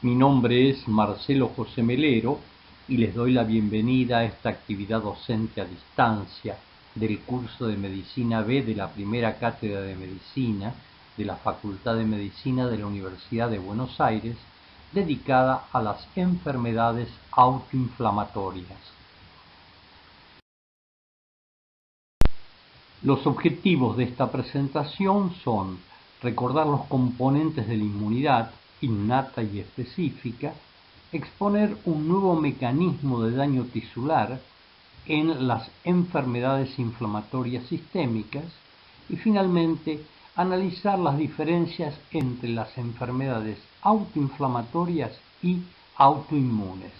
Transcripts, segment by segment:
Mi nombre es Marcelo José Melero y les doy la bienvenida a esta actividad docente a distancia del curso de Medicina B de la primera cátedra de Medicina de la Facultad de Medicina de la Universidad de Buenos Aires, dedicada a las enfermedades autoinflamatorias. Los objetivos de esta presentación son recordar los componentes de la inmunidad innata y específica, exponer un nuevo mecanismo de daño tisular en las enfermedades inflamatorias sistémicas y finalmente analizar las diferencias entre las enfermedades autoinflamatorias y autoinmunes.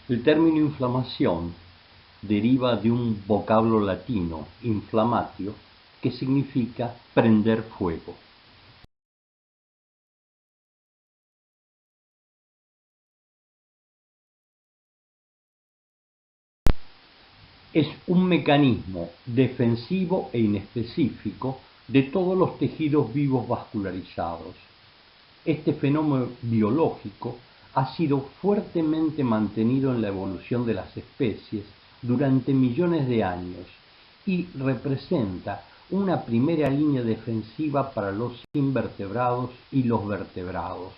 El término inflamación deriva de un vocablo latino, inflamatio, que significa prender fuego. Es un mecanismo defensivo e inespecífico de todos los tejidos vivos vascularizados. Este fenómeno biológico ha sido fuertemente mantenido en la evolución de las especies durante millones de años y representa una primera línea defensiva para los invertebrados y los vertebrados.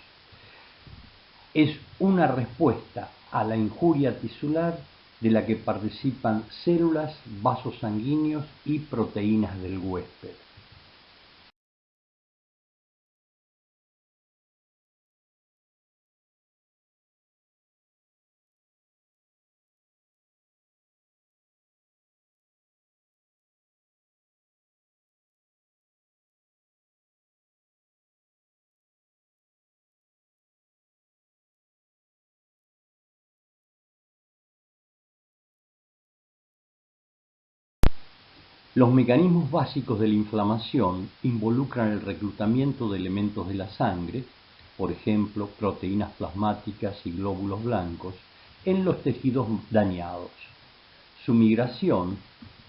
Es una respuesta a la injuria tisular de la que participan células, vasos sanguíneos y proteínas del huésped. Los mecanismos básicos de la inflamación involucran el reclutamiento de elementos de la sangre, por ejemplo, proteínas plasmáticas y glóbulos blancos, en los tejidos dañados. Su migración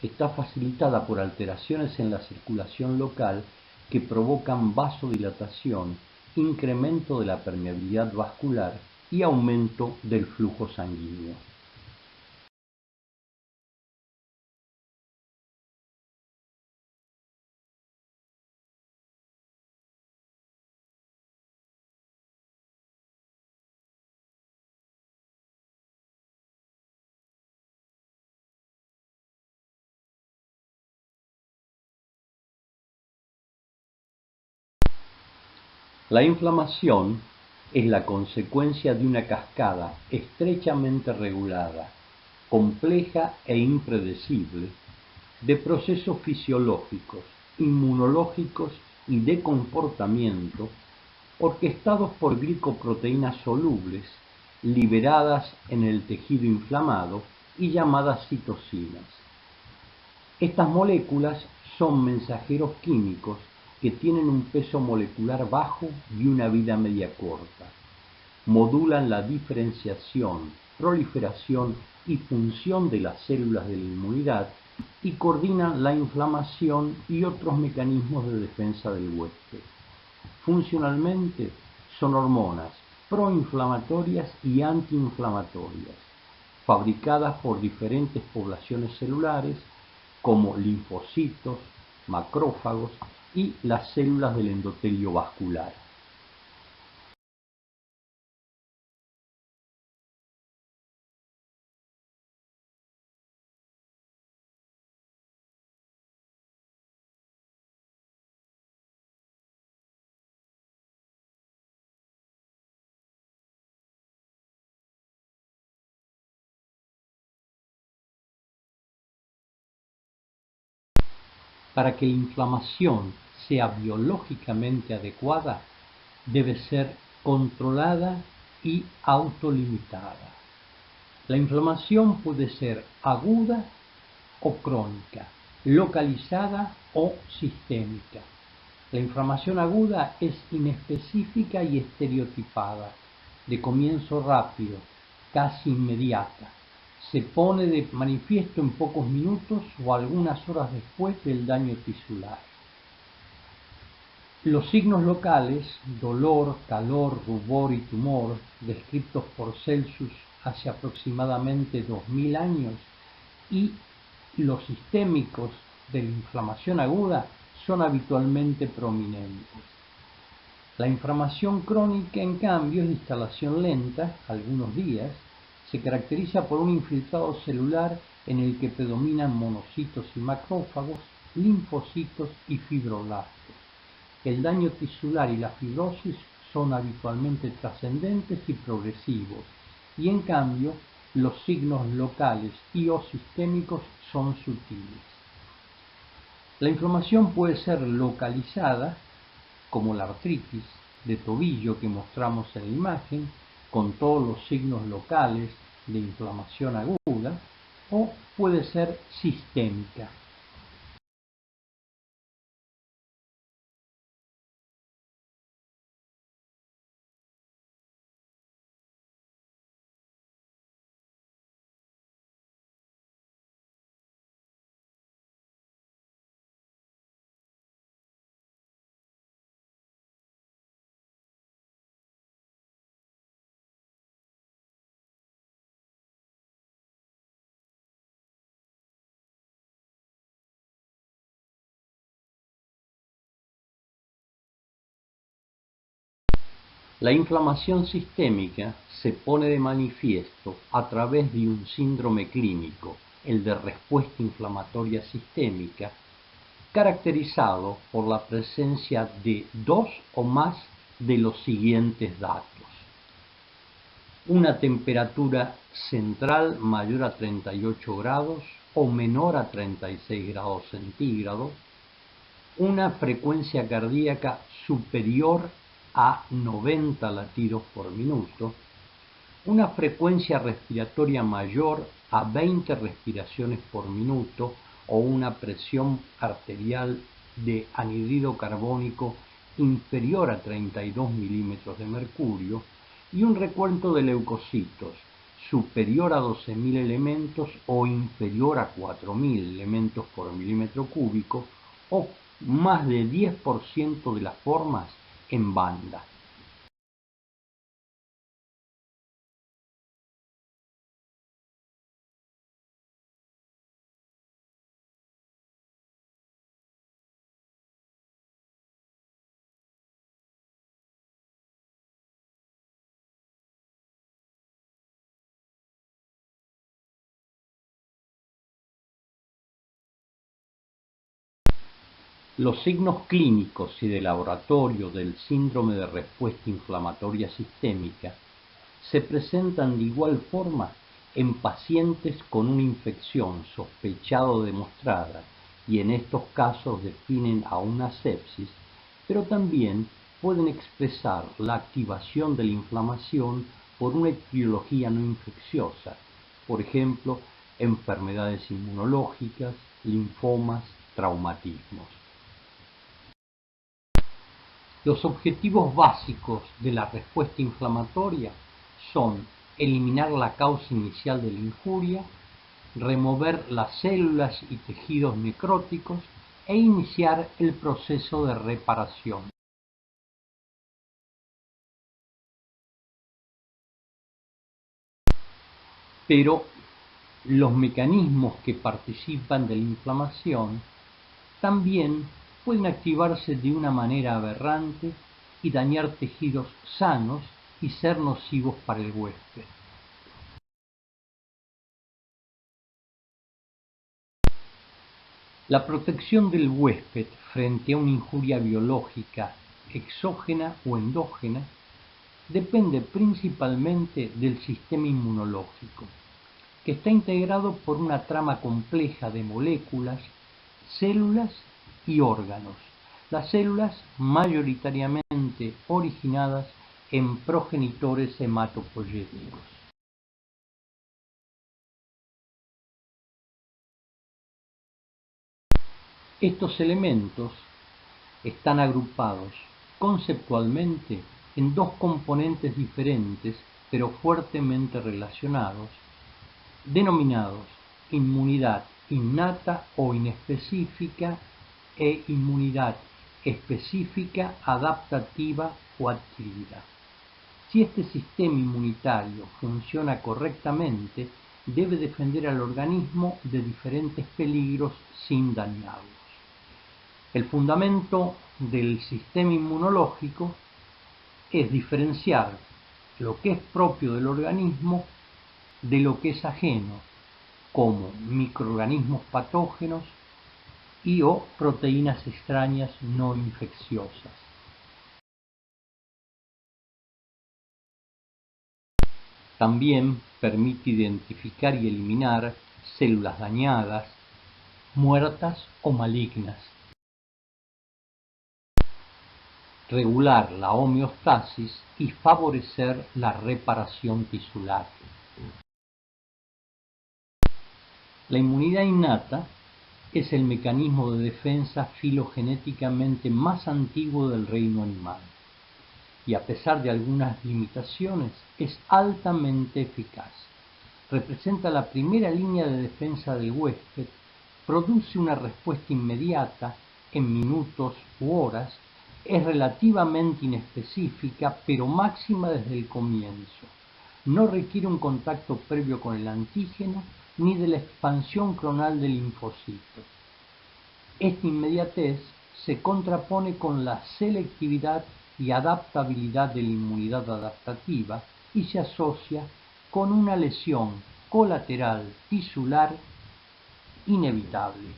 está facilitada por alteraciones en la circulación local que provocan vasodilatación, incremento de la permeabilidad vascular y aumento del flujo sanguíneo. La inflamación es la consecuencia de una cascada estrechamente regulada, compleja e impredecible de procesos fisiológicos, inmunológicos y de comportamiento orquestados por glicoproteínas solubles liberadas en el tejido inflamado y llamadas citocinas. Estas moléculas son mensajeros químicos que tienen un peso molecular bajo y una vida media corta. Modulan la diferenciación, proliferación y función de las células de la inmunidad y coordinan la inflamación y otros mecanismos de defensa del huésped. Funcionalmente son hormonas proinflamatorias y antiinflamatorias, fabricadas por diferentes poblaciones celulares como linfocitos, macrófagos y las células del endotelio vascular. Para que la inflamación sea biológicamente adecuada, debe ser controlada y autolimitada. La inflamación puede ser aguda o crónica, localizada o sistémica. La inflamación aguda es inespecífica y estereotipada, de comienzo rápido, casi inmediata. Se pone de manifiesto en pocos minutos o algunas horas después del daño tisular. Los signos locales, dolor, calor, rubor y tumor, descritos por Celsus hace aproximadamente 2000 años, y los sistémicos de la inflamación aguda son habitualmente prominentes. La inflamación crónica, en cambio, es de instalación lenta, algunos días, se caracteriza por un infiltrado celular en el que predominan monocitos y macrófagos, linfocitos y fibroblastos. El daño tisular y la fibrosis son habitualmente trascendentes y progresivos, y en cambio los signos locales y o sistémicos son sutiles. La inflamación puede ser localizada, como la artritis de tobillo que mostramos en la imagen, con todos los signos locales de inflamación aguda, o puede ser sistémica. La inflamación sistémica se pone de manifiesto a través de un síndrome clínico, el de respuesta inflamatoria sistémica, caracterizado por la presencia de dos o más de los siguientes datos: una temperatura central mayor a 38 grados o menor a 36 grados centígrados, una frecuencia cardíaca superior a 90 latidos por minuto, una frecuencia respiratoria mayor a 20 respiraciones por minuto o una presión arterial de anhídrido carbónico inferior a 32 milímetros de mercurio y un recuento de leucocitos superior a 12.000 elementos o inferior a 4.000 elementos por milímetro cúbico, o más de 10% de las formas en banda. Los signos clínicos y de laboratorio del síndrome de respuesta inflamatoria sistémica se presentan de igual forma en pacientes con una infección sospechada o demostrada, y en estos casos definen a una sepsis, pero también pueden expresar la activación de la inflamación por una etiología no infecciosa, por ejemplo, enfermedades inmunológicas, linfomas, traumatismos. Los objetivos básicos de la respuesta inflamatoria son eliminar la causa inicial de la injuria, remover las células y tejidos necróticos e iniciar el proceso de reparación. Pero los mecanismos que participan de la inflamación también pueden activarse de una manera aberrante y dañar tejidos sanos y ser nocivos para el huésped. La protección del huésped frente a una injuria biológica, exógena o endógena, depende principalmente del sistema inmunológico, que está integrado por una trama compleja de moléculas, células y órganos. Las células mayoritariamente originadas en progenitores hematopoyéticos. Estos elementos están agrupados conceptualmente en dos componentes diferentes pero fuertemente relacionados, denominados inmunidad innata o inespecífica e inmunidad específica adaptativa o adquirida. Si este sistema inmunitario funciona correctamente, debe defender al organismo de diferentes peligros sin dañarlos. El fundamento del sistema inmunológico es diferenciar lo que es propio del organismo de lo que es ajeno, como microorganismos patógenos y o proteínas extrañas no infecciosas. También permite identificar y eliminar células dañadas, muertas o malignas. Regular la homeostasis y favorecer la reparación tisular. La inmunidad innata es el mecanismo de defensa filogenéticamente más antiguo del reino animal y, a pesar de algunas limitaciones, es altamente eficaz. Representa la primera línea de defensa del huésped, produce una respuesta inmediata en minutos u horas, es relativamente inespecífica pero máxima desde el comienzo. No requiere un contacto previo con el antígeno ni de la expansión clonal del linfocito. Esta inmediatez se contrapone con la selectividad y adaptabilidad de la inmunidad adaptativa y se asocia con una lesión colateral tisular inevitable.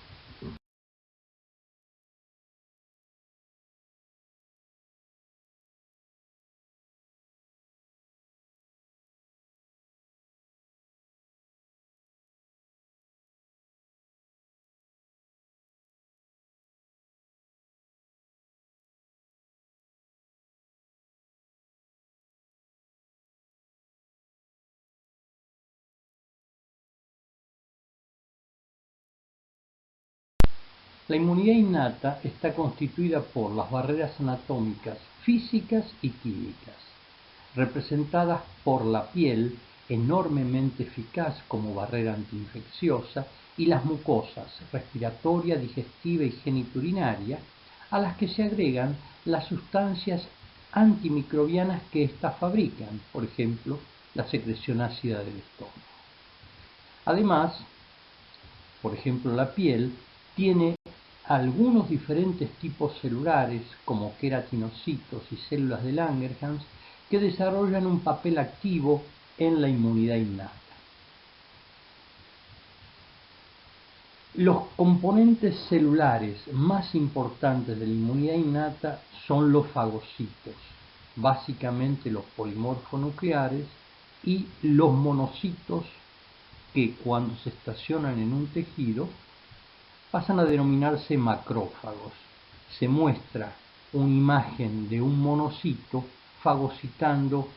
La inmunidad innata está constituida por las barreras anatómicas físicas y químicas, representadas por la piel, enormemente eficaz como barrera antiinfecciosa, y las mucosas respiratoria, digestiva y geniturinaria, a las que se agregan las sustancias antimicrobianas que éstas fabrican, por ejemplo, la secreción ácida del estómago. Además, por ejemplo, la piel tiene algunos diferentes tipos celulares, como queratinocitos y células de Langerhans, que desarrollan un papel activo en la inmunidad innata. Los componentes celulares más importantes de la inmunidad innata son los fagocitos, básicamente los polimorfonucleares, y los monocitos, que cuando se estacionan en un tejido pasan a denominarse macrófagos. Se muestra una imagen de un monocito fagocitando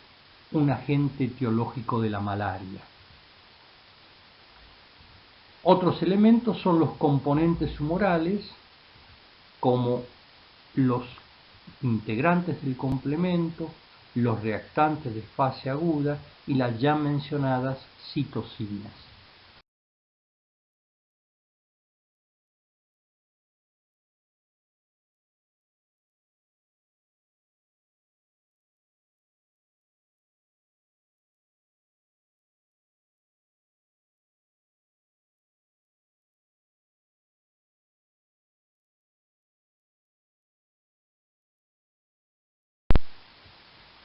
un agente etiológico de la malaria. Otros elementos son los componentes humorales, como los integrantes del complemento, los reactantes de fase aguda y las ya mencionadas citocinas.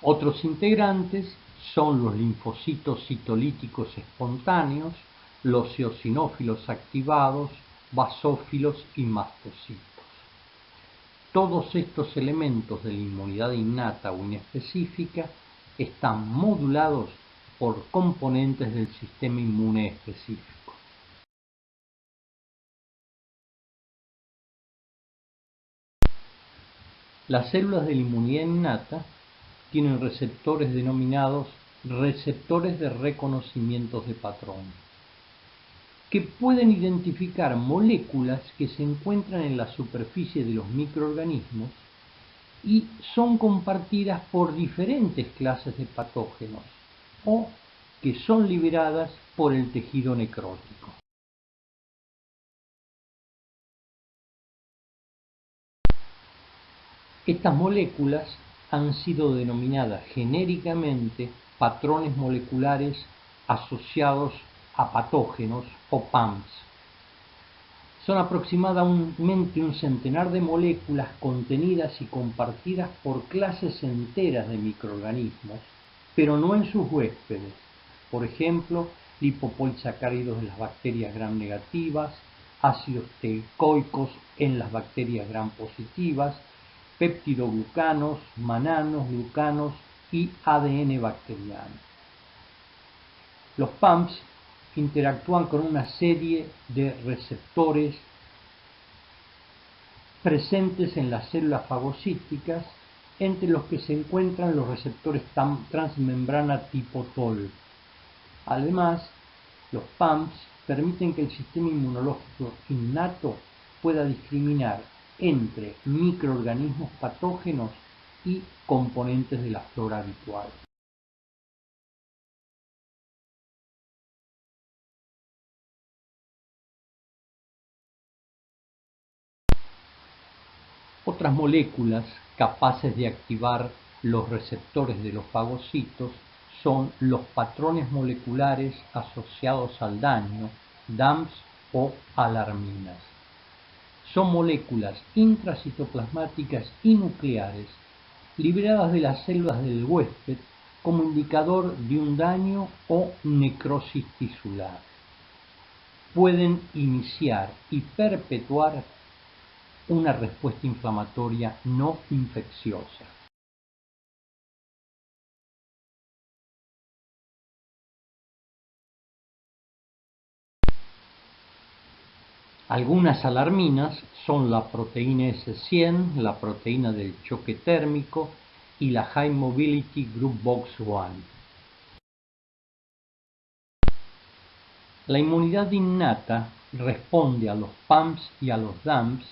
Otros integrantes son los linfocitos citolíticos espontáneos, los eosinófilos activados, basófilos y mastocitos. Todos estos elementos de la inmunidad innata o inespecífica están modulados por componentes del sistema inmune específico. Las células de la inmunidad innata tienen receptores denominados receptores de reconocimientos de patrón. que pueden identificar moléculas que se encuentran en la superficie de los microorganismos y son compartidas por diferentes clases de patógenos o que son liberadas por el tejido necrótico. Estas moléculas han sido denominadas genéricamente patrones moleculares asociados a patógenos o PAMs. Son aproximadamente un centenar de moléculas contenidas y compartidas por clases enteras de microorganismos, pero no en sus huéspedes. Por ejemplo, lipopolisacáridos en las bacterias gram negativas, ácidos teicoicos en las bacterias gram positivas, peptidoglucanos, mananos, glucanos y ADN bacteriano. Los PAMs interactúan con una serie de receptores presentes en las células fagocíticas, entre los que se encuentran los receptores transmembrana tipo TOL. Además, los PAMs permiten que el sistema inmunológico innato pueda discriminar entre microorganismos patógenos y componentes de la flora habitual. Otras moléculas capaces de activar los receptores de los fagocitos son los patrones moleculares asociados al daño, DAMPs o alarminas. Son moléculas intracitoplasmáticas y nucleares liberadas de las células del huésped como indicador de un daño o necrosis tisular. Pueden iniciar y perpetuar una respuesta inflamatoria no infecciosa. Algunas alarminas son la proteína S100, la proteína del choque térmico y la High Mobility Group Box 1. La inmunidad innata responde a los PAMs y a los DAMPs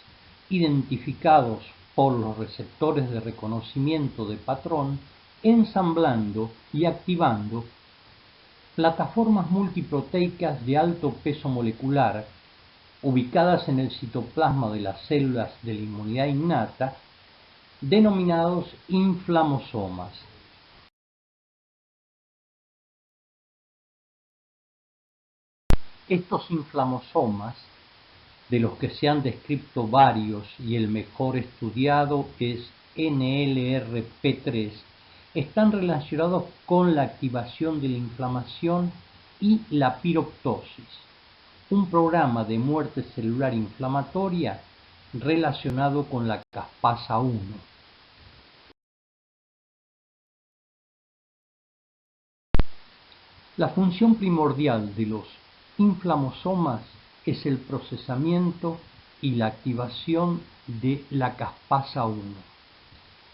identificados por los receptores de reconocimiento de patrón, ensamblando y activando plataformas multiproteicas de alto peso molecular ubicadas en el citoplasma de las células de la inmunidad innata, denominados inflamosomas. Estos inflamosomas, de los que se han descrito varios y el mejor estudiado es NLRP3, están relacionados con la activación de la inflamación y la piroptosis, un programa de muerte celular inflamatoria relacionado con la caspasa 1. La función primordial de los inflamosomas es el procesamiento y la activación de la caspasa 1.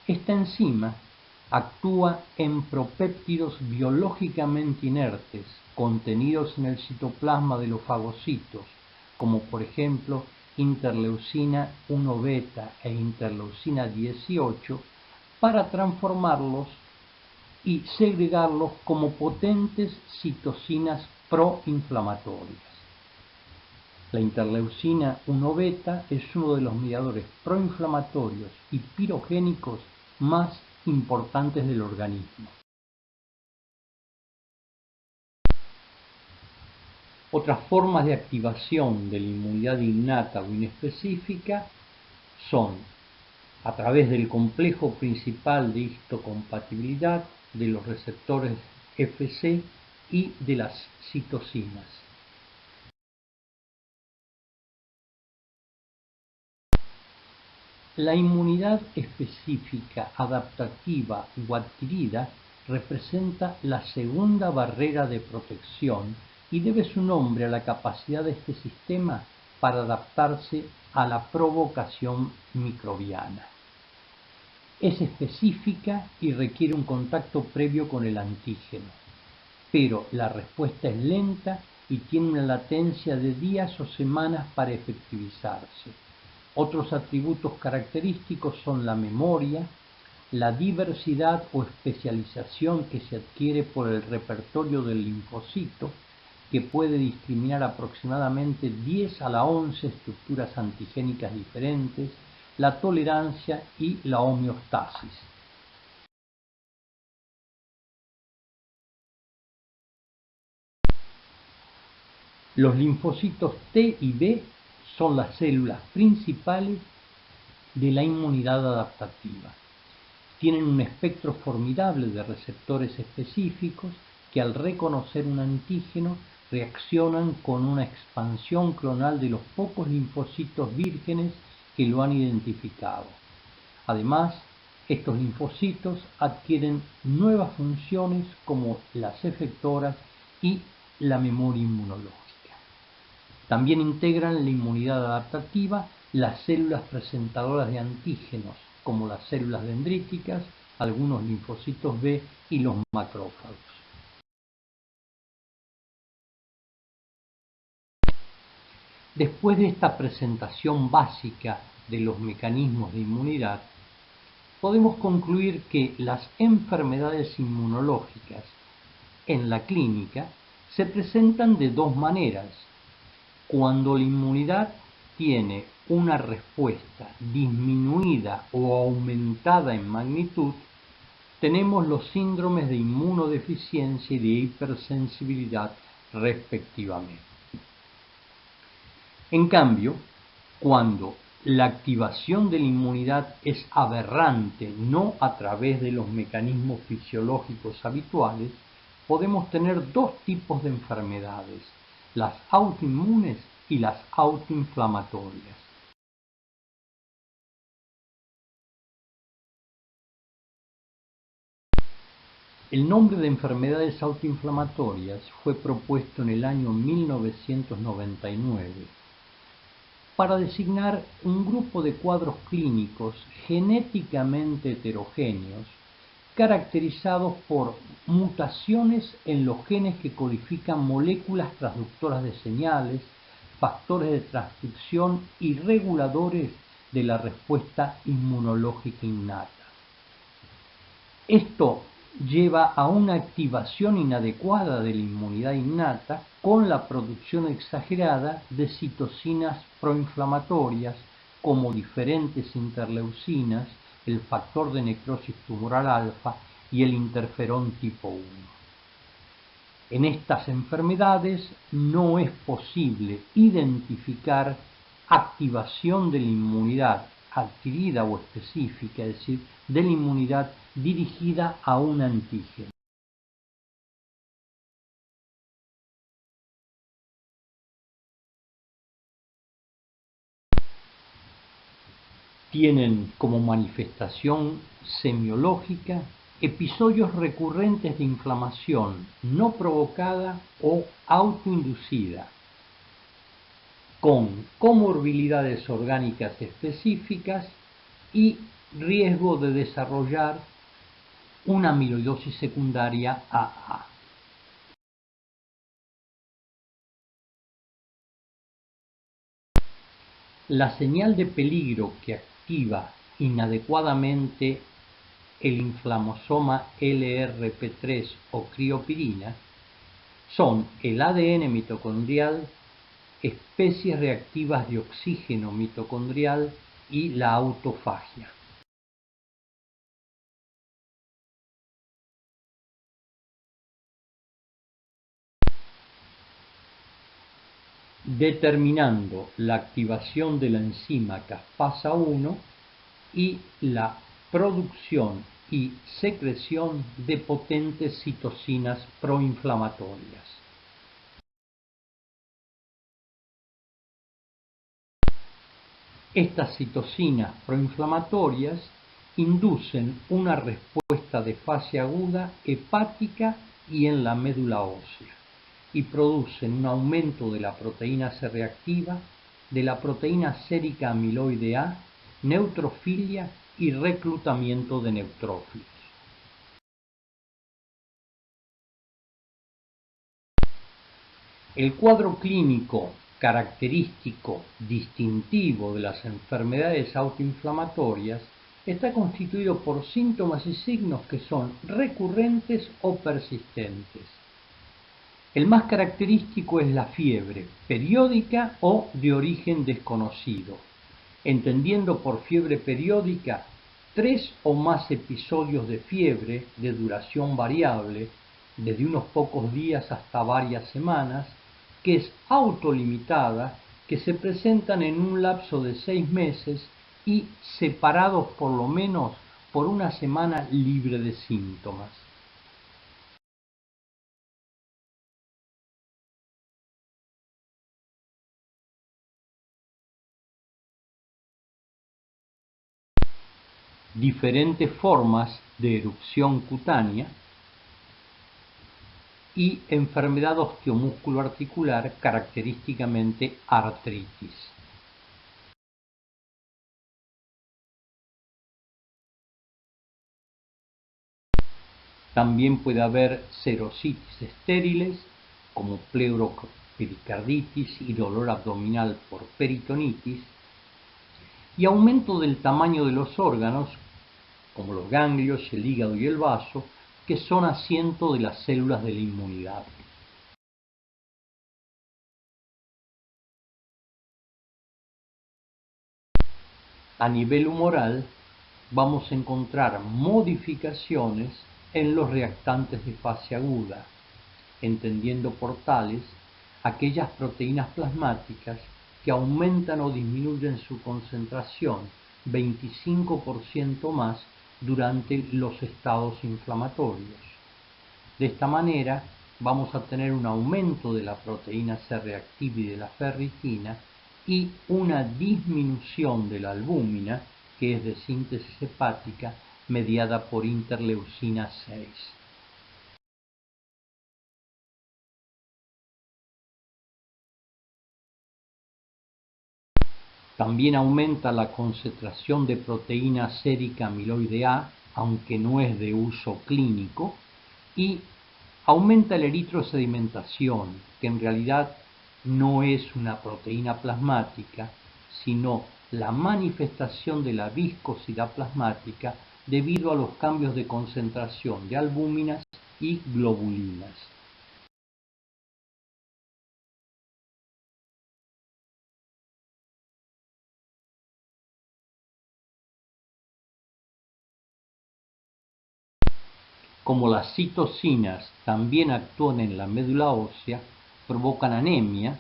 Esta enzima actúa en propéptidos biológicamente inertes contenidos en el citoplasma de los fagocitos, como por ejemplo interleucina 1 beta e interleucina 18, para transformarlos y segregarlos como potentes citocinas proinflamatorias. La interleucina 1 beta es uno de los mediadores proinflamatorios y pirogénicos más importantes del organismo. Otras formas de activación de la inmunidad innata o inespecífica son a través del complejo principal de histocompatibilidad de los receptores Fc y de las citocinas. La inmunidad específica adaptativa o adquirida representa la segunda barrera de protección y debe su nombre a la capacidad de este sistema para adaptarse a la provocación microbiana. Es específica y requiere un contacto previo con el antígeno, pero la respuesta es lenta y tiene una latencia de días o semanas para efectivizarse. Otros atributos característicos son la memoria, la diversidad o especialización que se adquiere por el repertorio del linfocito, que puede discriminar aproximadamente 10 a la 11 estructuras antigénicas diferentes, la tolerancia y la homeostasis. Los linfocitos T y B son las células principales de la inmunidad adaptativa. Tienen un espectro formidable de receptores específicos que al reconocer un antígeno reaccionan con una expansión clonal de los pocos linfocitos vírgenes que lo han identificado. Además, estos linfocitos adquieren nuevas funciones como las efectoras y la memoria inmunológica. También integran la inmunidad adaptativa las células presentadoras de antígenos, como las células dendríticas, algunos linfocitos B y los macrófagos. Después de esta presentación básica de los mecanismos de inmunidad, podemos concluir que las enfermedades inmunológicas en la clínica se presentan de dos maneras. Cuando la inmunidad tiene una respuesta disminuida o aumentada en magnitud, tenemos los síndromes de inmunodeficiencia y de hipersensibilidad respectivamente. En cambio, cuando la activación de la inmunidad es aberrante, no a través de los mecanismos fisiológicos habituales, podemos tener dos tipos de enfermedades: las autoinmunes y las autoinflamatorias. El nombre de enfermedades autoinflamatorias fue propuesto en el año 1999 para designar un grupo de cuadros clínicos genéticamente heterogéneos caracterizados por mutaciones en los genes que codifican moléculas transductoras de señales, factores de transcripción y reguladores de la respuesta inmunológica innata. Esto lleva a una activación inadecuada de la inmunidad innata con la producción exagerada de citocinas proinflamatorias como diferentes interleucinas, el factor de necrosis tumoral alfa y el interferón tipo 1. En estas enfermedades no es posible identificar activación de la inmunidad adquirida o específica, es decir, de la inmunidad dirigida a un antígeno. Tienen como manifestación semiológica episodios recurrentes de inflamación no provocada o autoinducida, con comorbilidades orgánicas específicas y riesgo de desarrollar una amiloidosis secundaria AA. La señal de peligro que activa inadecuadamente el inflamosoma LRP3 o criopirina son el ADN mitocondrial, especies reactivas de oxígeno mitocondrial y la autofagia. Determinando la activación de la enzima caspasa 1 y la producción y secreción de potentes citocinas proinflamatorias. Estas citocinas proinflamatorias inducen una respuesta de fase aguda hepática y en la médula ósea y producen un aumento de la proteína C reactiva, de la proteína sérica amiloide A, neutrofilia y reclutamiento de neutrófilos. El cuadro clínico característico distintivo de las enfermedades autoinflamatorias está constituido por síntomas y signos que son recurrentes o persistentes. El más característico es la fiebre, periódica o de origen desconocido, entendiendo por fiebre periódica 3 o más episodios de fiebre de duración variable, desde unos pocos días hasta varias semanas, que es autolimitada, que se presentan en un lapso de 6 meses y separados por lo menos por una semana libre de síntomas. Diferentes formas de erupción cutánea y enfermedad osteomusculoarticular, característicamente artritis. También puede haber serositis estériles, como pleuropericarditis y dolor abdominal por peritonitis, y aumento del tamaño de los órganos, como los ganglios, el hígado y el vaso, que son asiento de las células de la inmunidad. A nivel humoral, vamos a encontrar modificaciones en los reactantes de fase aguda, entendiendo por tales aquellas proteínas plasmáticas que aumentan o disminuyen su concentración 25% más durante los estados inflamatorios. De esta manera vamos a tener un aumento de la proteína C reactiva y de la ferritina y una disminución de la albúmina, que es de síntesis hepática mediada por interleucina 6. También aumenta la concentración de proteína sérica amiloide A, aunque no es de uso clínico, y aumenta la eritrosedimentación, que en realidad no es una proteína plasmática, sino la manifestación de la viscosidad plasmática debido a los cambios de concentración de albúminas y globulinas. Como las citocinas también actúan en la médula ósea, provocan anemia,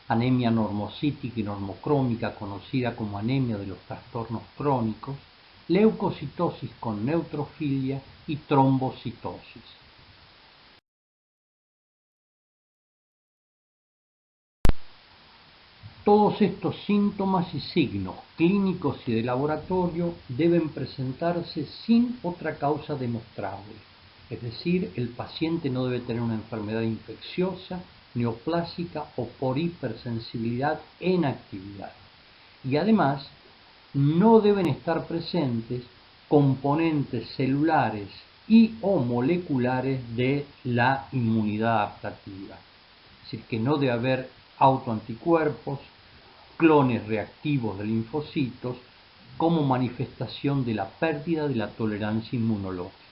anemia normocítica y normocrómica, conocida como anemia de los trastornos crónicos, leucocitosis con neutrofilia y trombocitosis. Todos estos síntomas y signos clínicos y de laboratorio deben presentarse sin otra causa demostrable. Es decir, el paciente no debe tener una enfermedad infecciosa, neoplásica o por hipersensibilidad en actividad. Y además, no deben estar presentes componentes celulares y o moleculares de la inmunidad adaptativa. Es decir, que no debe haber autoanticuerpos, clones reactivos de linfocitos, como manifestación de la pérdida de la tolerancia inmunológica.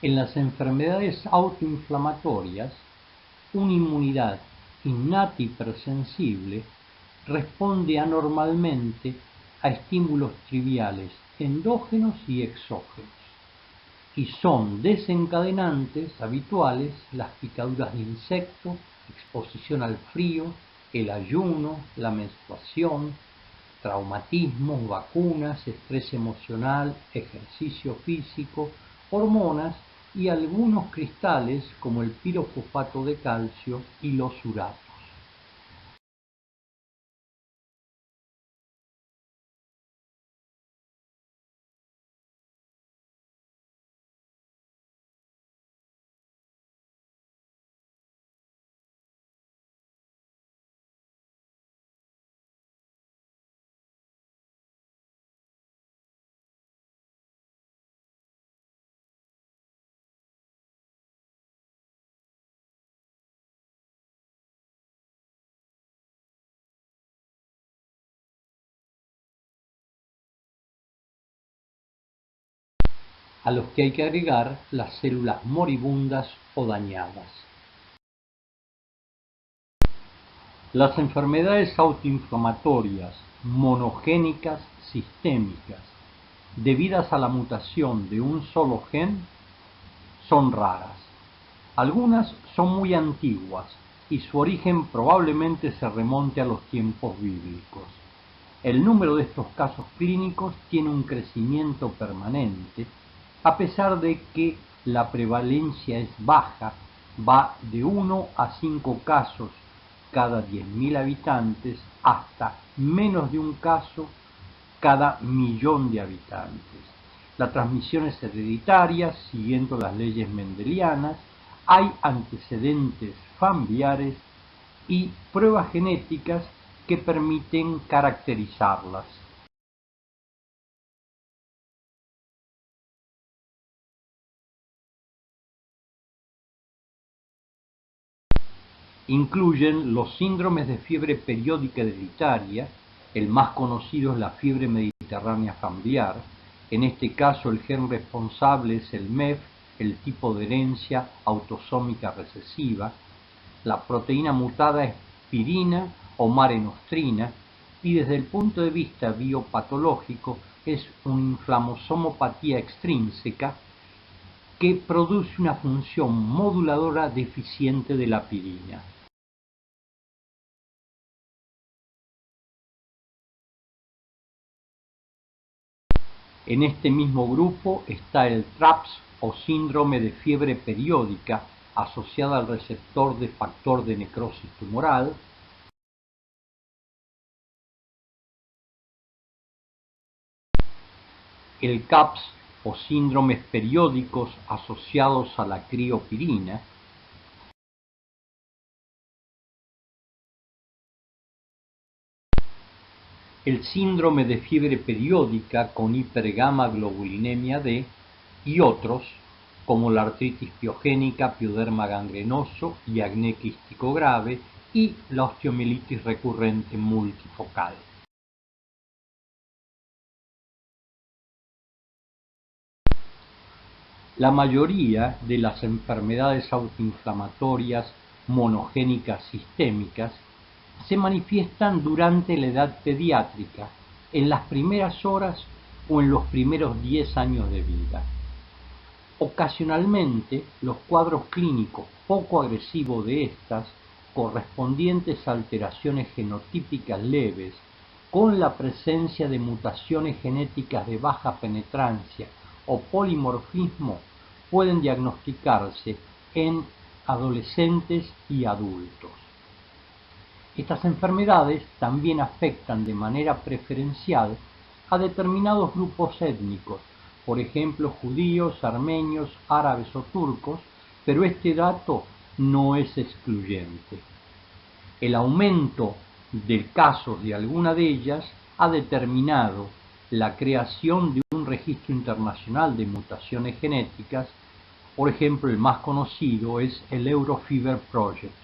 En las enfermedades autoinflamatorias, una inmunidad innata hipersensible responde anormalmente a estímulos triviales endógenos y exógenos, y son desencadenantes habituales las picaduras de insectos, exposición al frío, el ayuno, la menstruación, traumatismos, vacunas, estrés emocional, ejercicio físico, hormonas y algunos cristales como el pirofosfato de calcio y los uratos. a los que hay que agregar las células moribundas o dañadas. Las enfermedades autoinflamatorias monogénicas sistémicas debidas a la mutación de un solo gen son raras. Algunas son muy antiguas y su origen probablemente se remonte a los tiempos bíblicos. El número de estos casos clínicos tiene un crecimiento permanente, a pesar de que la prevalencia es baja, va de 1 a 5 casos cada 10.000 habitantes hasta menos de un caso cada 1.000.000 de habitantes. La transmisión es hereditaria, siguiendo las leyes mendelianas, hay antecedentes familiares y pruebas genéticas que permiten caracterizarlas. Incluyen los síndromes de fiebre periódica hereditaria, el más conocido es la fiebre mediterránea familiar. En este caso el gen responsable es el MEF, el tipo de herencia autosómica recesiva. La proteína mutada es pirina o marenostrina y desde el punto de vista biopatológico es una inflamosomopatía extrínseca que produce una función moduladora deficiente de la pirina. En este mismo grupo está el TRAPS o síndrome de fiebre periódica asociada al receptor de factor de necrosis tumoral, el CAPS o síndromes periódicos asociados a la criopirina, el síndrome de fiebre periódica con hipergamma-globulinemia D y otros, como la artritis piogénica, pioderma gangrenoso y acné quístico grave y la osteomielitis recurrente multifocal. La mayoría de las enfermedades autoinflamatorias monogénicas sistémicas se manifiestan durante la edad pediátrica, en las primeras horas o en los primeros 10 años de vida. Ocasionalmente, los cuadros clínicos poco agresivos de estas, correspondientes a alteraciones genotípicas leves, con la presencia de mutaciones genéticas de baja penetrancia o polimorfismo, pueden diagnosticarse en adolescentes y adultos. Estas enfermedades también afectan de manera preferencial a determinados grupos étnicos, por ejemplo judíos, armenios, árabes o turcos, pero este dato no es excluyente. El aumento de casos de alguna de ellas ha determinado la creación de un registro internacional de mutaciones genéticas. Por ejemplo, el más conocido es el Eurofever Project.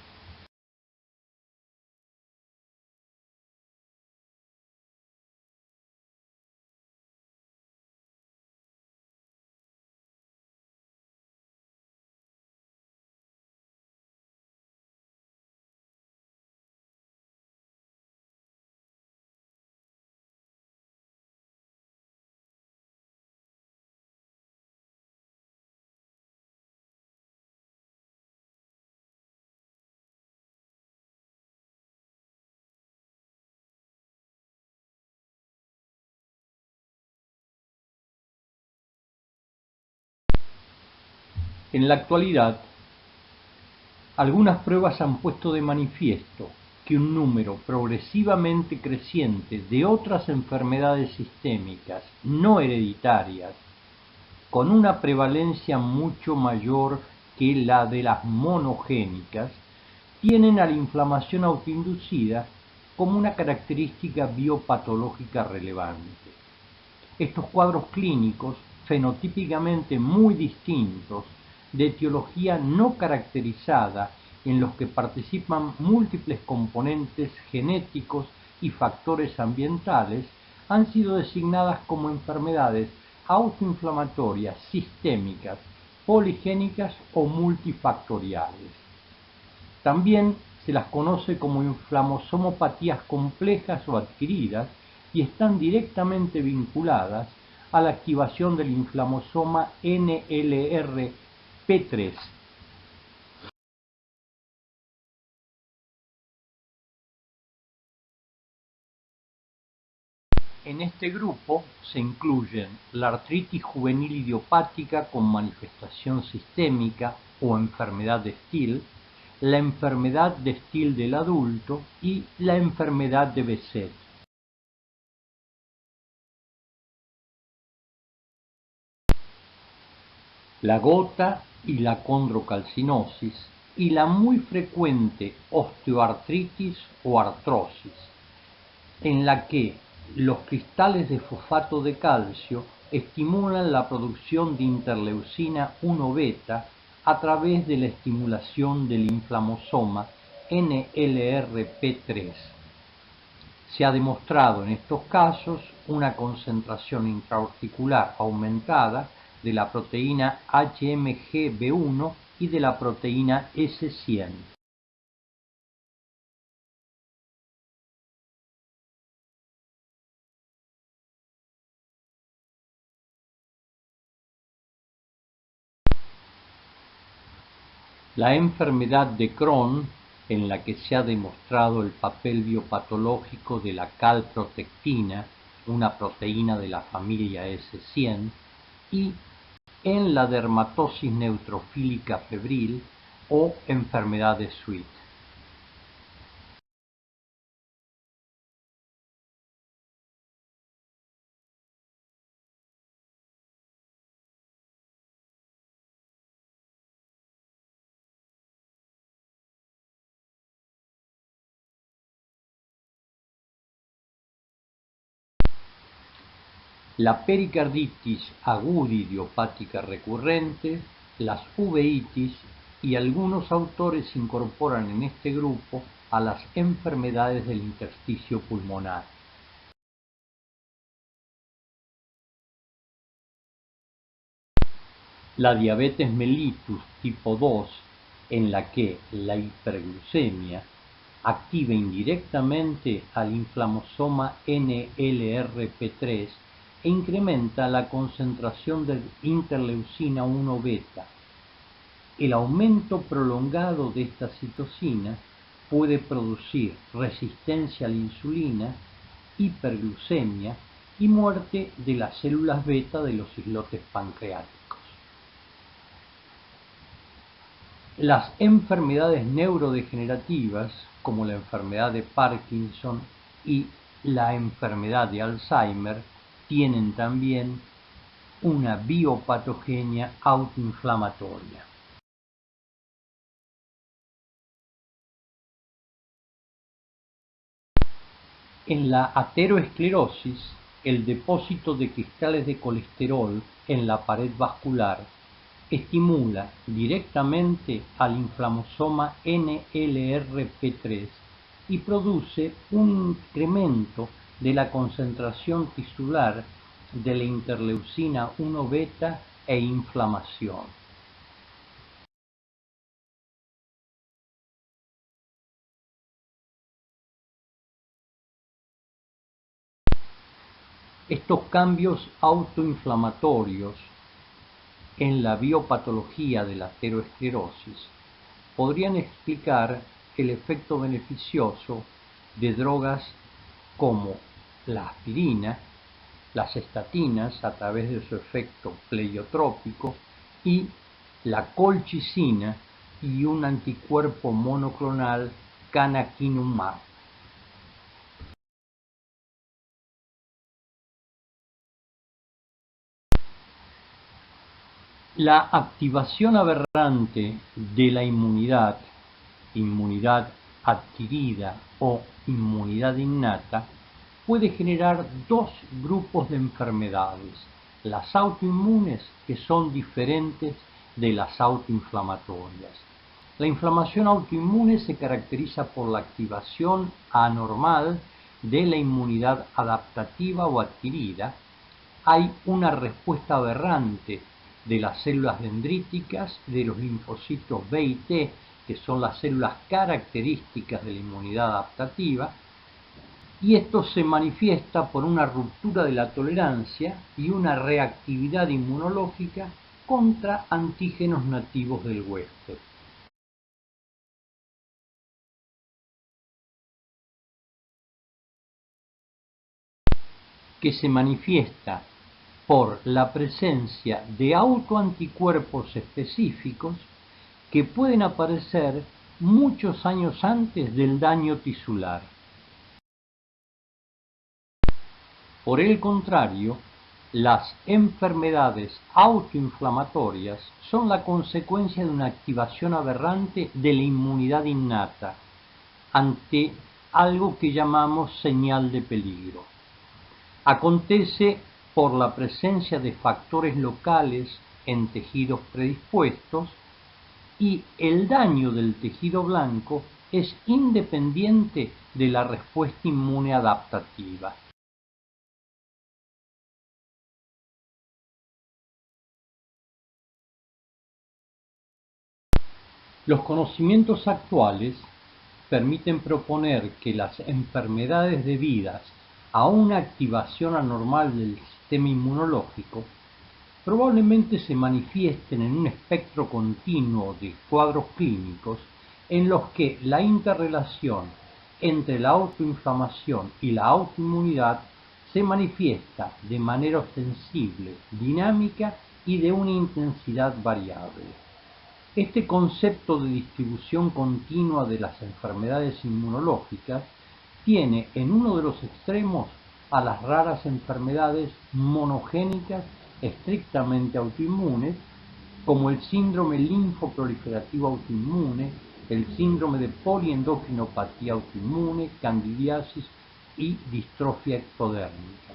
En la actualidad, algunas pruebas han puesto de manifiesto que un número progresivamente creciente de otras enfermedades sistémicas no hereditarias, con una prevalencia mucho mayor que la de las monogénicas, tienen a la inflamación autoinducida como una característica biopatológica relevante. Estos cuadros clínicos, fenotípicamente muy distintos, de etiología no caracterizada, en los que participan múltiples componentes genéticos y factores ambientales, han sido designadas como enfermedades autoinflamatorias sistémicas, poligénicas o multifactoriales. También se las conoce como inflamosomopatías complejas o adquiridas y están directamente vinculadas a la activación del inflamosoma NLRP3. En este grupo se incluyen la artritis juvenil idiopática con manifestación sistémica o enfermedad de Still, la enfermedad de Still del adulto y la enfermedad de Behçet. La gota y la condrocalcinosis y la muy frecuente osteoartritis o artrosis, en la que los cristales de fosfato de calcio estimulan la producción de interleucina 1 beta a través de la estimulación del inflamosoma NLRP3. Se ha demostrado en estos casos una concentración intraarticular aumentada de la proteína HMGB1 y de la proteína S100. La enfermedad de Crohn, en la que se ha demostrado el papel biopatológico de la calprotectina, una proteína de la familia S100, y en la dermatosis neutrofílica febril o enfermedad de Sweet. La pericarditis aguda idiopática recurrente, las uveitis y algunos autores incorporan en este grupo a las enfermedades del intersticio pulmonar. La diabetes mellitus tipo 2, en la que la hiperglucemia activa indirectamente al inflamosoma NLRP3 e incrementa la concentración de interleucina 1 beta. El aumento prolongado de esta citocina puede producir resistencia a la insulina, hiperglucemia y muerte de las células beta de los islotes pancreáticos. Las enfermedades neurodegenerativas, como la enfermedad de Parkinson y la enfermedad de Alzheimer, tienen también una biopatogenia autoinflamatoria. En la ateroesclerosis, el depósito de cristales de colesterol en la pared vascular estimula directamente al inflamosoma NLRP3 y produce un incremento de la concentración tisular de la interleucina 1 beta e inflamación. Estos cambios autoinflamatorios en la biopatología de la ateroesclerosis podrían explicar el efecto beneficioso de drogas como la aspirina, las estatinas a través de su efecto pleiotrópico y la colchicina y un anticuerpo monoclonal canakinumab. La activación aberrante de la inmunidad adquirida o inmunidad innata, puede generar dos grupos de enfermedades: las autoinmunes, que son diferentes de las autoinflamatorias. La inflamación autoinmune se caracteriza por la activación anormal de la inmunidad adaptativa o adquirida, hay una respuesta aberrante de las células dendríticas, de los linfocitos B y T, que son las células características de la inmunidad adaptativa, y esto se manifiesta por una ruptura de la tolerancia y una reactividad inmunológica contra antígenos nativos del huésped. Que se manifiesta por la presencia de autoanticuerpos específicos que pueden aparecer muchos años antes del daño tisular. Por el contrario, las enfermedades autoinflamatorias son la consecuencia de una activación aberrante de la inmunidad innata ante algo que llamamos señal de peligro. Acontece por la presencia de factores locales en tejidos predispuestos y el daño del tejido blanco es independiente de la respuesta inmune adaptativa. Los conocimientos actuales permiten proponer que las enfermedades debidas a una activación anormal del sistema inmunológico probablemente se manifiesten en un espectro continuo de cuadros clínicos en los que la interrelación entre la autoinflamación y la autoinmunidad se manifiesta de manera ostensible, dinámica y de una intensidad variable. Este concepto de distribución continua de las enfermedades inmunológicas tiene en uno de los extremos a las raras enfermedades monogénicas estrictamente autoinmunes, como el síndrome linfoproliferativo autoinmune, el síndrome de poliendocrinopatía autoinmune, candidiasis y distrofia ectodérmica.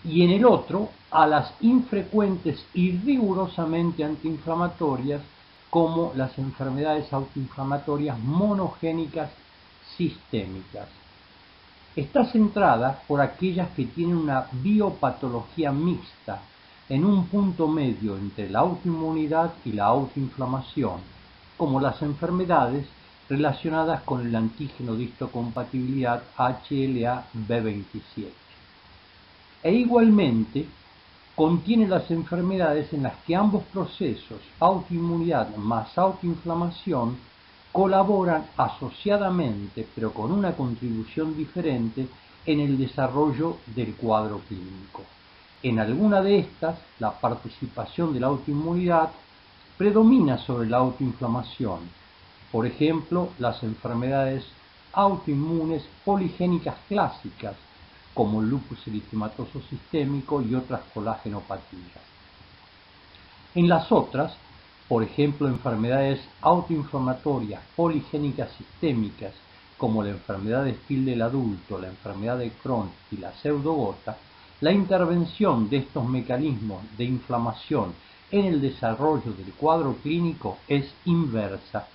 Y en el otro, a las infrecuentes y rigurosamente antiinflamatorias, como las enfermedades autoinflamatorias monogénicas sistémicas. Está centrada por aquellas que tienen una biopatología mixta, en un punto medio entre la autoinmunidad y la autoinflamación, como las enfermedades relacionadas con el antígeno de histocompatibilidad HLA-B27. E igualmente contiene las enfermedades en las que ambos procesos, autoinmunidad más autoinflamación, colaboran asociadamente, pero con una contribución diferente en el desarrollo del cuadro clínico. En alguna de estas, la participación de la autoinmunidad predomina sobre la autoinflamación. Por ejemplo, las enfermedades autoinmunes poligénicas clásicas, como el lupus eritematoso sistémico y otras colagenopatías. En las otras, por ejemplo, enfermedades autoinflamatorias poligénicas sistémicas, como la enfermedad de Still del adulto, la enfermedad de Crohn y la pseudogota, la intervención de estos mecanismos de inflamación en el desarrollo del cuadro clínico es inversa.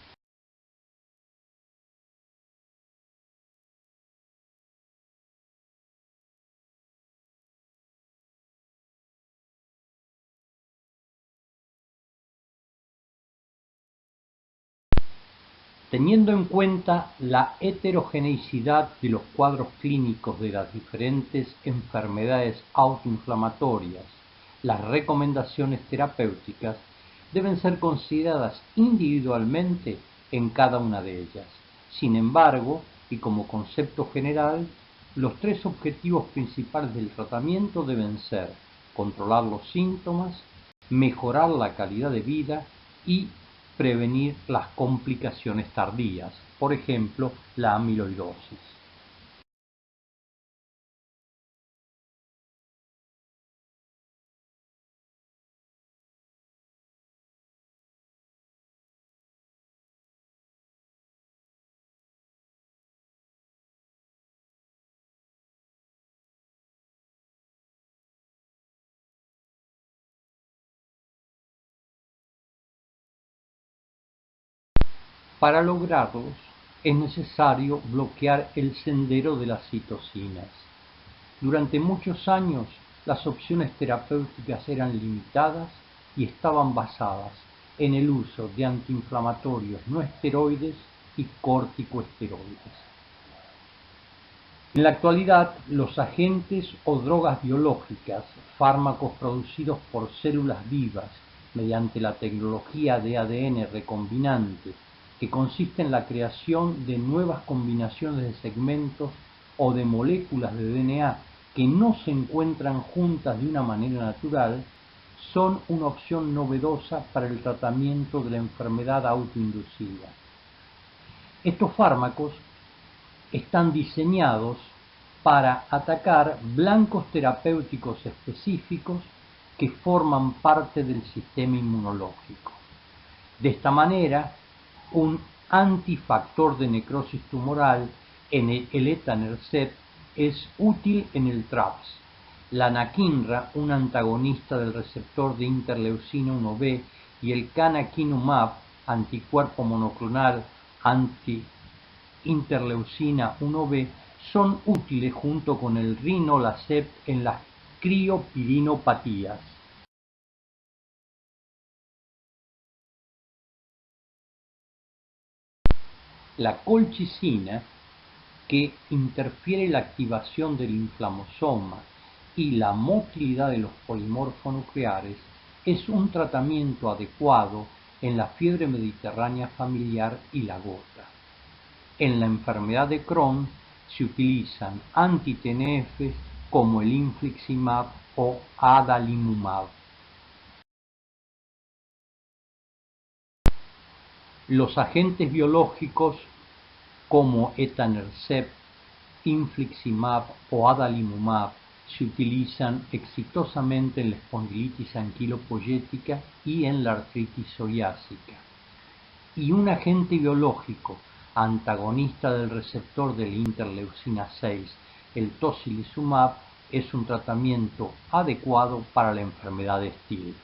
Teniendo en cuenta la heterogeneidad de los cuadros clínicos de las diferentes enfermedades autoinflamatorias, las recomendaciones terapéuticas deben ser consideradas individualmente en cada una de ellas. Sin embargo, y como concepto general, los tres objetivos principales del tratamiento deben ser controlar los síntomas, mejorar la calidad de vida y prevenir las complicaciones tardías, por ejemplo, la amiloidosis. Para lograrlos, es necesario bloquear el sendero de las citocinas. Durante muchos años, las opciones terapéuticas eran limitadas y estaban basadas en el uso de antiinflamatorios no esteroides y corticosteroides. En la actualidad, los agentes o drogas biológicas, fármacos producidos por células vivas mediante la tecnología de ADN recombinante, que consiste en la creación de nuevas combinaciones de segmentos o de moléculas de DNA que no se encuentran juntas de una manera natural, son una opción novedosa para el tratamiento de la enfermedad autoinducida. Estos fármacos están diseñados para atacar blancos terapéuticos específicos que forman parte del sistema inmunológico. De esta manera, un antifactor de necrosis tumoral, el etanercept, es útil en el TRAPS. La anakinra, un antagonista del receptor de interleucina 1b, y el canakinumab, anticuerpo monoclonal anti-interleucina 1b, son útiles junto con el rinolacept en las criopirinopatías. La colchicina, que interfiere la activación del inflamosoma y la motilidad de los polimorfonucleares, es un tratamiento adecuado en la fiebre mediterránea familiar y la gota. En la enfermedad de Crohn se utilizan anti-TNF como el infliximab o adalimumab. Los agentes biológicos como etanercept, infliximab o adalimumab se utilizan exitosamente en la espondilitis anquilopoyética y en la artritis psoriásica. Y un agente biológico antagonista del receptor de la interleucina 6, el tocilizumab, es un tratamiento adecuado para la enfermedad de Still.